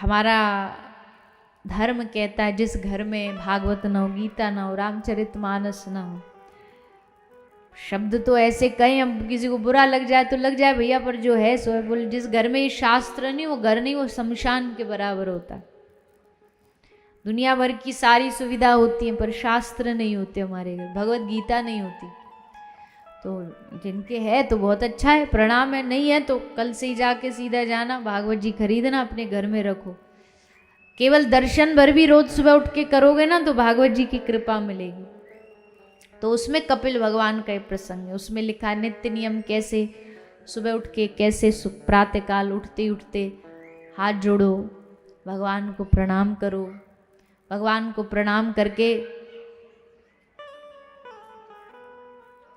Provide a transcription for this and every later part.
हमारा धर्म कहता है जिस घर में भागवत न हो, गीता न हो, रामचरितमानस न हो, शब्द तो ऐसे कहीं, हम किसी को बुरा लग जाए तो लग जाए भैया, पर जो है सो है। बोले जिस घर में ये शास्त्र नहीं, वो घर नहीं, वो शमशान के बराबर होता। दुनिया भर की सारी सुविधा होती है पर शास्त्र नहीं होते हमारे घर, भगवत गीता नहीं होती। तो जिनके है तो बहुत अच्छा है, प्रणाम है, नहीं है तो कल से ही जाके सीधा जाना भागवत जी खरीदना, अपने घर में रखो। केवल दर्शन भर भी रोज सुबह उठ के करोगे ना तो भागवत जी की कृपा मिलेगी। तो उसमें कपिल भगवान का एक प्रसंग है, उसमें लिखा है नित्य नियम कैसे सुबह उठ के कैसे प्रातः काल उठते उठते हाथ जोड़ो, भगवान को प्रणाम करो, भगवान को प्रणाम करके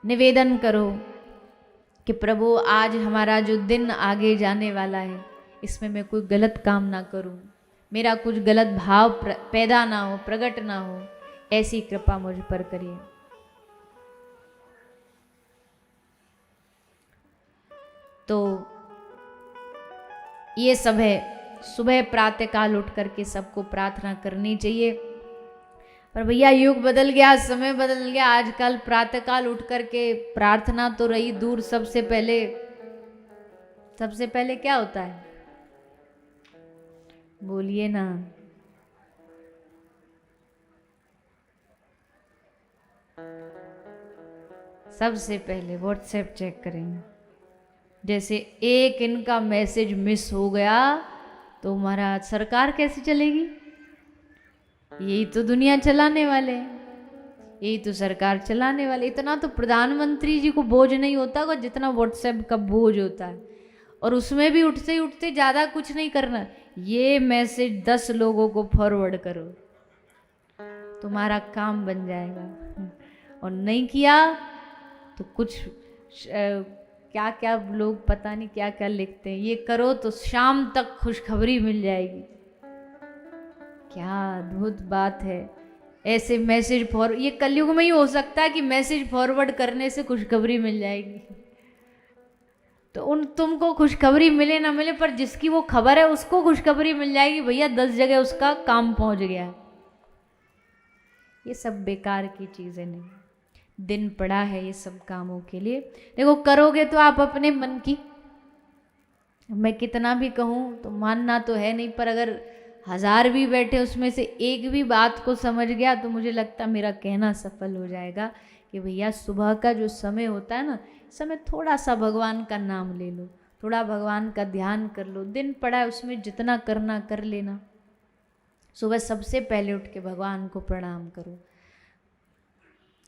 निवेदन करो कि प्रभु आज हमारा जो दिन आगे जाने वाला है इसमें मैं कोई गलत काम ना करूं, मेरा कुछ गलत भाव पैदा ना हो, प्रकट ना हो, ऐसी कृपा मुझ पर करिए। तो ये सब है, सुबह प्रातः काल उठ करके सबको प्रार्थना करनी चाहिए। पर भैया युग बदल गया, समय बदल गया, आजकल प्रातःकाल उठ करके प्रार्थना तो रही दूर, सबसे पहले क्या होता है, बोलिए ना। सबसे पहले व्हाट्सएप चेक करेंगे। जैसे एक इनका मैसेज मिस हो गया तो हमारा सरकार कैसे चलेगी? यही तो दुनिया चलाने वाले हैं, यही तो सरकार चलाने वाले। इतना तो प्रधानमंत्री जी को बोझ नहीं होता जितना व्हाट्सएप का बोझ होता है। और उसमें भी उठते ही उठते ज़्यादा कुछ नहीं करना, ये मैसेज 10 लोगों को फॉरवर्ड करो, तुम्हारा काम बन जाएगा। और नहीं किया तो कुछ क्या क्या लोग पता नहीं क्या क्या लिखते हैं, ये करो तो शाम तक खुशखबरी मिल जाएगी। क्या अद्भुत बात है, ऐसे मैसेज फॉरवर्ड, ये कलयुग में ही हो सकता है कि मैसेज फॉरवर्ड करने से खुशखबरी मिल जाएगी। तो तुमको खुशखबरी मिले ना मिले, पर जिसकी वो खबर है उसको खुशखबरी मिल जाएगी। भैया 10 जगह उसका काम पहुंच गया। ये सब बेकार की चीजें नहीं, दिन पड़ा है ये सब कामों के लिए। देखो करोगे तो आप अपने मन की, मैं कितना भी कहूँ तो मानना तो है नहीं, पर अगर 1000 भी बैठे उसमें से एक भी बात को समझ गया तो मुझे लगता मेरा कहना सफल हो जाएगा कि भैया सुबह का जो समय होता है ना, समय थोड़ा सा भगवान का नाम ले लो, थोड़ा भगवान का ध्यान कर लो। दिन पड़ा है उसमें जितना करना कर लेना। सुबह सबसे पहले उठ के भगवान को प्रणाम करो।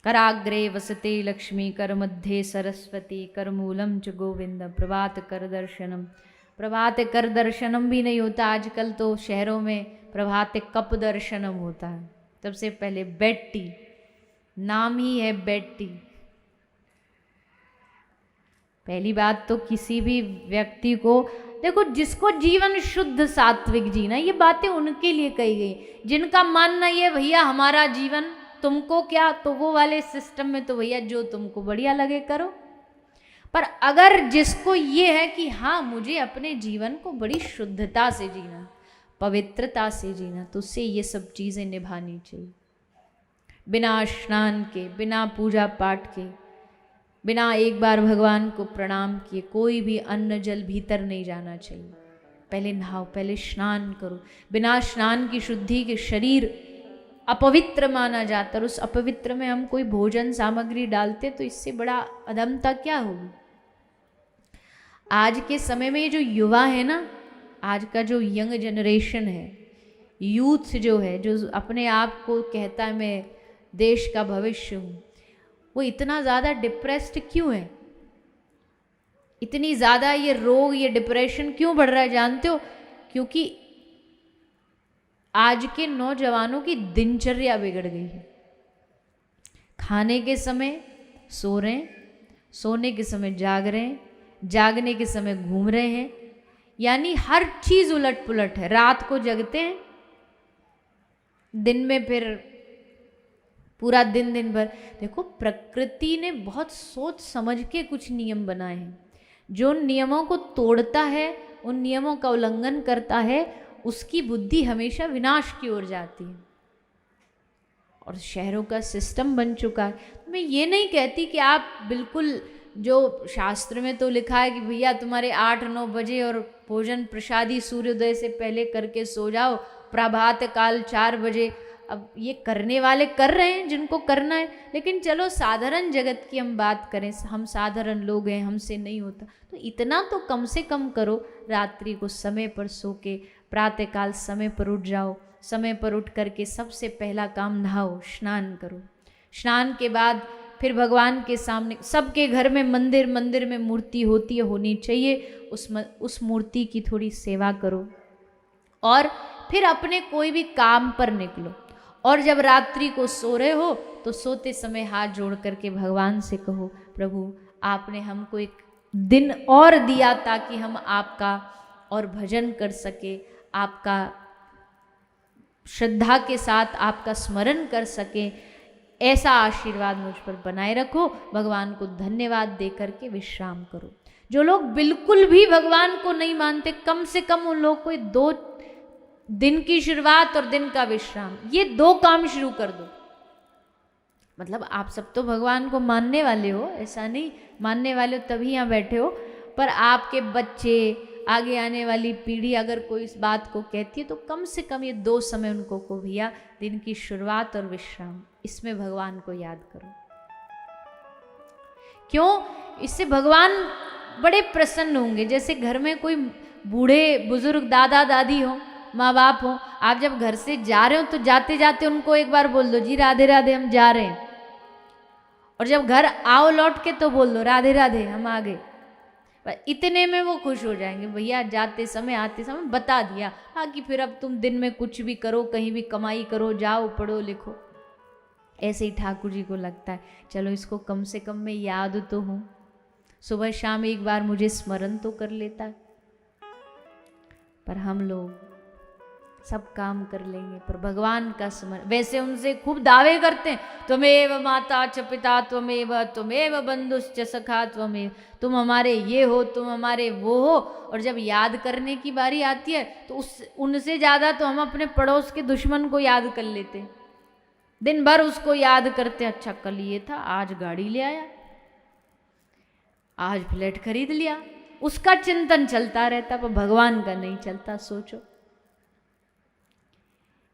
कराग्रे वसते लक्ष्मी, कर मध्य सरस्वती, कर मूलम च गोविंद, प्रभात कर दर्शनम। प्रभात कर दर्शनम भी नहीं होता आजकल तो शहरों में, प्रभात कप दर्शनम होता है। सबसे पहले बेड टी, नाम ही है बेड टी। पहली बात तो किसी भी व्यक्ति को, देखो जिसको जीवन शुद्ध सात्विक जीना, ये बातें उनके लिए कही गई जिनका मानना ये भैया हमारा जीवन तुमको क्या, तो वो वाले सिस्टम में तो भैया जो तुमको बढ़िया लगे करो। पर अगर जिसको ये है कि हाँ मुझे अपने जीवन को बड़ी शुद्धता से जीना, पवित्रता से जीना, तो उससे ये सब चीज़ें निभानी चाहिए। बिना स्नान के, बिना पूजा पाठ के, बिना एक बार भगवान को प्रणाम किए कोई भी अन्न जल भीतर नहीं जाना चाहिए। पहले नहाओ, पहले स्नान करो। बिना स्नान की शुद्धि के शरीर अपवित्र माना जाता, और उस अपवित्र में हम कोई भोजन सामग्री डालते तो इससे बड़ा अधमता क्या होगी। आज के समय में ये जो युवा है ना, आज का जो यंग जनरेशन है, यूथ जो है, जो अपने आप को कहता है मैं देश का भविष्य हूँ, वो इतना ज़्यादा डिप्रेस्ड क्यों है? इतनी ज़्यादा ये रोग, ये डिप्रेशन क्यों बढ़ रहा है जानते हो? क्योंकि आज के नौजवानों की दिनचर्या बिगड़ गई है। खाने के समय सो रहे हैं, सोने के समय जाग रहे हैं, जागने के समय घूम रहे हैं, यानी हर चीज़ उलट पुलट है। रात को जगते हैं, दिन में फिर पूरा दिन भर। देखो प्रकृति ने बहुत सोच समझ के कुछ नियम बनाए हैं। जो नियमों को तोड़ता है, उन नियमों का उल्लंघन करता है, उसकी बुद्धि हमेशा विनाश की ओर जाती है। और शहरों का सिस्टम बन चुका है। मैं ये नहीं कहती कि आप बिल्कुल, जो शास्त्र में तो लिखा है कि भैया तुम्हारे 8-9 बजे और भोजन प्रसादी सूर्योदय से पहले करके सो जाओ, प्रभात काल 4 बजे। अब ये करने वाले कर रहे हैं जिनको करना है, लेकिन चलो साधारण जगत की हम बात करें, हम साधारण लोग हैं, हमसे नहीं होता, तो इतना तो कम से कम करो। रात्रि को समय पर सो के प्रातःकाल समय पर उठ जाओ, समय पर उठ करके सबसे पहला काम नहाओ, स्नान करो। स्नान के बाद फिर भगवान के सामने, सबके घर में मंदिर में मूर्ति होती है, होनी चाहिए, उस मूर्ति की थोड़ी सेवा करो और फिर अपने कोई भी काम पर निकलो। और जब रात्रि को सो रहे हो तो सोते समय हाथ जोड़ करके भगवान से कहो, प्रभु आपने हमको एक दिन और दिया ताकि हम आपका और भजन कर सके, आपका श्रद्धा के साथ आपका स्मरण कर सके, ऐसा आशीर्वाद मुझ पर बनाए रखो। भगवान को धन्यवाद दे करके विश्राम करो। जो लोग बिल्कुल भी भगवान को नहीं मानते, कम से कम उन लोग को 2 दिन की शुरुआत और दिन का विश्राम, ये 2 काम शुरू कर दो। मतलब आप सब तो भगवान को मानने वाले हो, ऐसा नहीं, मानने वाले हो तभी यहाँ बैठे हो, पर आपके बच्चे, आगे आने वाली पीढ़ी अगर कोई इस बात को कहती है तो कम से कम ये 2 समय उनको को भैया, दिन की शुरुआत और विश्राम, इसमें भगवान को याद करो। क्यों? इससे भगवान बड़े प्रसन्न होंगे। जैसे घर में कोई बूढ़े बुजुर्ग दादा दादी हो, माँ बाप हो, आप जब घर से जा रहे हो तो जाते जाते उनको एक बार बोल दो, जी राधे राधे हम जा रहे हैं। और जब घर आओ लौट के तो बोल दो, राधे राधे हम आ गए। इतने में वो खुश हो जाएंगे, भैया जाते समय आते समय बता दिया। कि फिर अब तुम दिन में कुछ भी करो, कहीं भी कमाई करो, जाओ पढ़ो लिखो। ऐसे ही ठाकुर जी को लगता है चलो इसको कम से कम मैं याद तो हूँ, सुबह शाम एक बार मुझे स्मरण तो कर लेता है। पर हम लोग सब काम कर लेंगे, पर भगवान का स्मरण, वैसे उनसे खूब दावे करते हैं, त्वमेव माता च पिता त्वमेव बंधुश्च सखा त्वमेव, तुम हमारे ये हो, तुम हमारे वो हो। और जब याद करने की बारी आती है तो उनसे ज़्यादा तो हम अपने पड़ोस के दुश्मन को याद कर लेते हैं। दिन भर उसको याद करते, अच्छा कल ये था, आज गाड़ी ले आया, आज फ्लैट खरीद लिया, उसका चिंतन चलता रहता, पर भगवान का नहीं चलता। सोचो,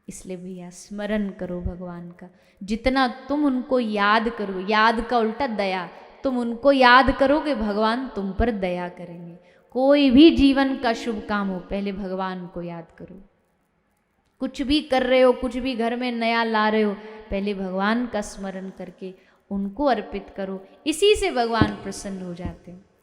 इसलिए भैया स्मरण करो भगवान का। जितना तुम उनको याद करो, याद का उल्टा दया, तुम उनको याद करोगे भगवान तुम पर दया करेंगे। कोई भी जीवन का शुभ काम हो, पहले भगवान को याद करो। कुछ भी कर रहे हो, कुछ भी घर में नया ला रहे हो, पहले भगवान का स्मरण करके उनको अर्पित करो। इसी से भगवान प्रसन्न हो जाते हैं।